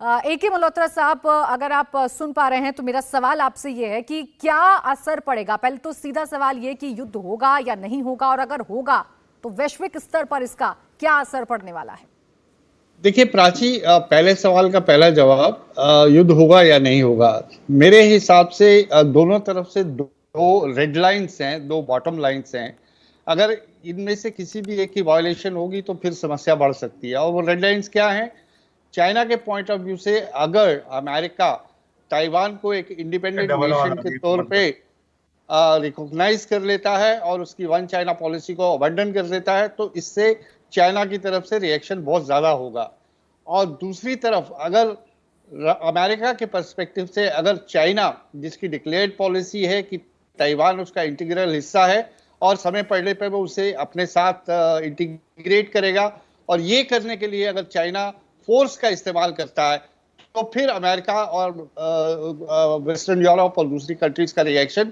AK Malhotra साहब, अगर आप सुन पा रहे हैं तो मेरा सवाल आपसे ये है कि क्या असर पड़ेगा। पहले तो सीधा सवाल ये कि युद्ध होगा या नहीं होगा, और अगर होगा तो वैश्विक स्तर पर इसका क्या असर पड़ने वाला है। देखिए प्राची, पहले सवाल का पहला जवाब, युद्ध होगा या नहीं होगा। मेरे हिसाब से दोनों तरफ से दो रेड लाइंस हैं, दो बॉटम लाइंस हैं। अगर इनमें से किसी भी एक की वायलेशन होगी तो फिर समस्या बढ़ सकती है। और वो रेड लाइंस क्या हैं? चाइना के पॉइंट ऑफ व्यू से अगर अमेरिका ताइवान को एक इंडिपेंडेंट नेशन के तौर पे रिकॉग्नाइज कर लेता है और उसकी वन चाइना पॉलिसी को अबंडन कर देता है, तो इससे चाइना की तरफ से रिएक्शन बहुत ज्यादा होगा। और दूसरी तरफ अगर अमेरिका के पर्सपेक्टिव से अगर चाइना, जिसकी डिक्लेयर्ड पॉलिसी है कि ताइवान उसका इंटीग्रल हिस्सा है और समय पड़ने पर वो उसे अपने साथ इंटीग्रेट करेगा, और ये करने के लिए अगर चाइना फोर्स का इस्तेमाल करता है, तो फिर अमेरिका और वेस्टर्न यूरोप और दूसरी कंट्रीज का रिएक्शन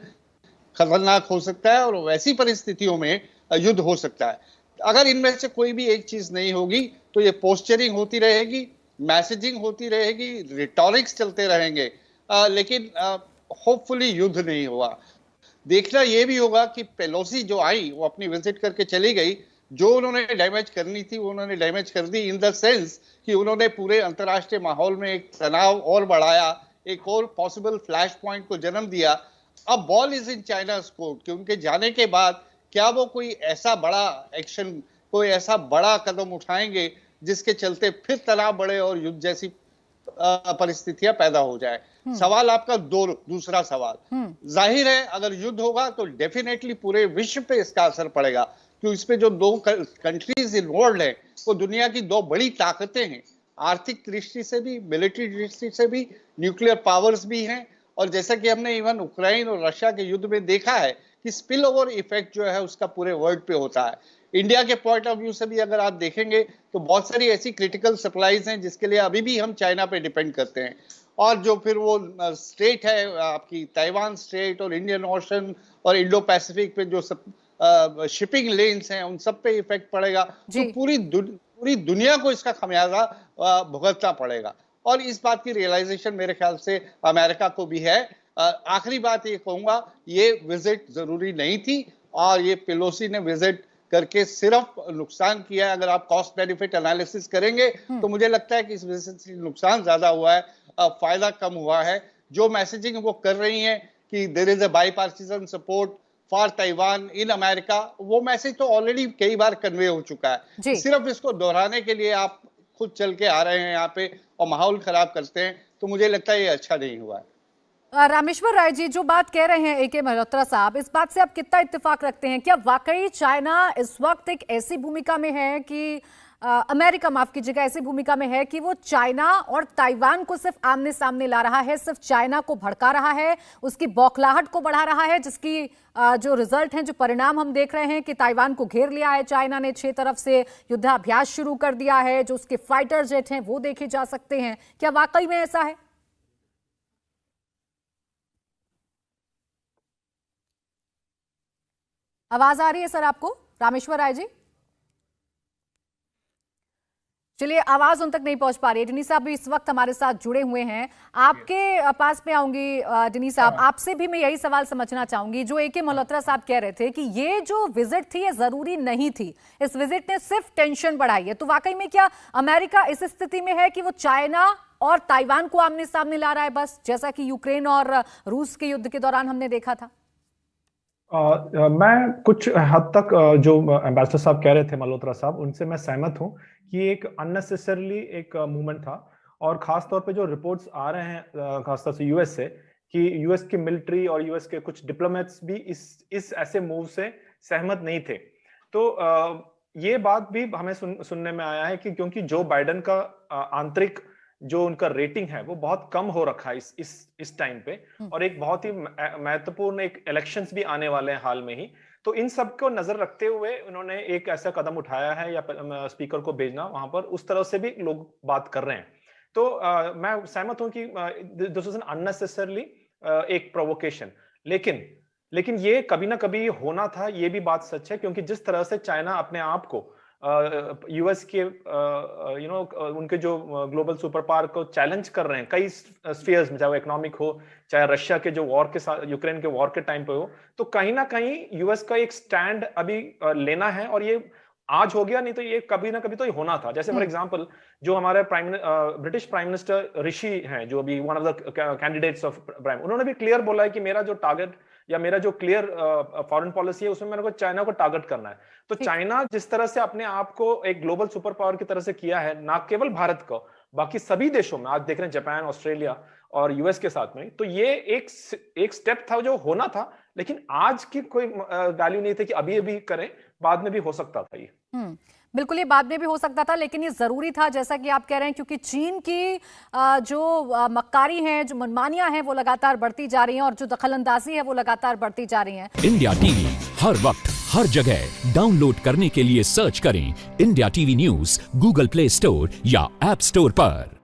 खतरनाक हो सकता है और वैसी परिस्थितियों में युद्ध हो सकता है। अगर इनमें से कोई भी एक चीज नहीं होगी तो ये पोस्चरिंग होती रहेगी, मैसेजिंग होती रहेगी, रिटॉरिक्स चलते रहेंगे, लेकिन होपफुली युद्ध नहीं हुआ। देखना यह भी होगा कि पेलोसी जो आई वो अपनी विजिट करके चली गई, जो उन्होंने डैमेज करनी थी वो उन्होंने डैमेज कर दी, इन द सेंस कि उन्होंने पूरे अंतर्राष्ट्रीय माहौल में एक तनाव और बढ़ाया, एक और पॉसिबल फ्लैश पॉइंट को जन्म दिया। अब ball is in China court कि उनके जाने के बाद क्या वो कोई ऐसा बड़ा एक्शन, कोई ऐसा बड़ा कदम उठाएंगे जिसके चलते फिर तनाव बढ़े और युद्ध जैसी परिस्थितियां पैदा हो जाए। सवाल आपका दूसरा सवाल, जाहिर है अगर युद्ध होगा तो डेफिनेटली पूरे विश्व पे इसका असर पड़ेगा, क्योंकि इसमें जो दो कंट्रीज इन्वॉल्व है वो दुनिया की दो बड़ी ताकतें हैं, आर्थिक दृष्टि से भी, मिलिट्री दृष्टि से भी, न्यूक्लियर पावर्स भी हैं। और जैसा कि हमने इवन यूक्रेन और रशिया के युद्ध में देखा है कि स्पिल ओवर इफेक्ट जो है उसका पूरे वर्ल्ड पे होता है। इंडिया के पॉइंट ऑफ व्यू से भी अगर आप देखेंगे तो बहुत सारी ऐसी क्रिटिकल सप्लाईज हैं जिसके लिए अभी भी हम चाइना पे डिपेंड करते हैं। और जो फिर वो स्टेट है आपकी ताइवान स्टेट और इंडियन ओशन और इंडो पैसिफिक पे जो सब शिपिंग लेन्स हैं उन सब पे इफेक्ट पड़ेगा। तो पूरी दुनिया को इसका खमियाजा भुगतना पड़ेगा, और इस बात की रियलाइजेशन मेरे ख्याल से अमेरिका को भी है। आखिरी बात ये कहूंगा, ये विजिट जरूरी नहीं थी और ये पेलोसी ने विजिट करके सिर्फ नुकसान किया है। अगर आप कॉस्ट बेनिफिट एनालिसिस करेंगे तो मुझे लगता है कि इस विजिट से नुकसान ज्यादा हुआ है, फायदा कम हुआ है। जो मैसेजिंग वो कर रही हैं कि there is a bipartisan support for Taiwan in America, वो मैसेज तो ऑलरेडी कई बार कन्वे हो चुका है। सिर्फ इसको दोहराने के लिए आप खुद चल के आ रहे हैं यहाँ पे और माहौल खराब करते हैं, तो मुझे लगता है ये अच्छा नहीं हुआ है। रामेश्वर राय जी, जो बात कह रहे हैं AK मल्होत्रा साहब, इस बात से आप कितना इत्तेफाक रखते हैं? क्या वाकई चाइना इस वक्त एक ऐसी भूमिका में है कि अमेरिका, माफ कीजिएगा, ऐसी भूमिका में है कि वो चाइना और ताइवान को सिर्फ आमने सामने ला रहा है, सिर्फ चाइना को भड़का रहा है, उसकी बौखलाहट को बढ़ा रहा है, जिसकी जो रिजल्ट हैं, जो परिणाम हम देख रहे हैं कि ताइवान को घेर लिया है चाइना ने, 6 तरफ से युद्धाभ्यास शुरू कर दिया है, जो उसके फाइटर जेट हैं वो देखे जा सकते हैं। क्या वाकई में ऐसा है? आवाज आ रही है सर आपको, रामेश्वर राय जी? चलिए, आवाज उन तक नहीं पहुंच पा रही है। डिनी साहब भी इस वक्त हमारे साथ जुड़े हुए हैं, आपके पास में आऊंगी। डिनी साहब, आपसे भी मैं यही सवाल समझना चाहूंगी जो AK मल्होत्रा साहब कह रहे थे कि ये जो विजिट थी ये जरूरी नहीं थी, इस विजिट ने सिर्फ टेंशन बढ़ाई है। तो वाकई में क्या अमेरिका इस स्थिति में है कि वो चाइना और ताइवान को आमने सामने ला रहा है, बस जैसा कि यूक्रेन और रूस के युद्ध के दौरान हमने देखा था? मैं कुछ हद तक जो एम्बेसडर साहब कह रहे थे, मल्होत्रा साहब, उनसे मैं सहमत हूं कि एक अननेसेसरली एक मूवमेंट था। और खास तौर पे जो रिपोर्ट्स आ रहे हैं खासतौर से यूएस से, कि यूएस की मिलिट्री और यूएस के कुछ डिप्लोमेट्स भी इस ऐसे मूव से सहमत नहीं थे। तो ये बात भी हमें सुनने में आया है कि क्योंकि जो बाइडेन का आंतरिक जो उनका रेटिंग है वो बहुत कम हो रखा है इस टाइम पे, और एक बहुत ही महत्वपूर्ण एक इलेक्शंस भी आने वाले हैं हाल में ही। तो इन सब को नजर रखते हुए उन्होंने एक ऐसा कदम उठाया है, या स्पीकर को भेजना वहां पर, उस तरह से भी लोग बात कर रहे हैं। तो मैं सहमत हूं कि दिस वाज एन अननेसेसरली एक प्रोवोकेशन, लेकिन ये कभी ना कभी होना था, ये भी बात सच है। क्योंकि जिस तरह से चाइना अपने आप को यूएस के उनके जो ग्लोबल सुपर पावर को चैलेंज कर रहे हैं कई स्फीयर्स में, चाहे वो इकोनॉमिक हो, चाहे रशिया के जो वॉर के साथ, यूक्रेन के वॉर के टाइम पे हो, तो कहीं ना कहीं यूएस का एक स्टैंड अभी लेना है, और ये आज हो गया, नहीं तो ये कभी ना कभी तो ये होना था। जैसे फॉर एग्जांपल जो हमारे ब्रिटिश प्राइम मिनिस्टर ऋषि हैं, जो अभी one of the candidates of prime, उन्होंने भी क्लियर बोला है कि मेरा जो टारगेट या मेरा जो क्लियर फॉरेन पॉलिसी है उसमें मेरे को चाइना को टारगेट करना है। तो चाइना जिस तरह से अपने आप को एक ग्लोबल सुपर पावर की तरह से किया है, ना केवल भारत को, बाकी सभी देशों में, आज देख रहे हैं जापान, ऑस्ट्रेलिया और यूएस के साथ में, तो ये एक स्टेप था जो होना था, लेकिन आज की कोई वैल्यू नहीं थी कि अभी अभी करें, बाद में भी हो सकता था ये। बिल्कुल, ये बाद में भी हो सकता था, लेकिन ये जरूरी था, जैसा कि आप कह रहे हैं, क्योंकि चीन की जो मक्कारी हैं, जो मनमानियां हैं, वो लगातार बढ़ती जा रही हैं, और जो दखलंदाजी है वो लगातार बढ़ती जा रही है। इंडिया टीवी हर वक्त हर जगह डाउनलोड करने के लिए सर्च करें India TV news Google play store या ऐप स्टोर पर।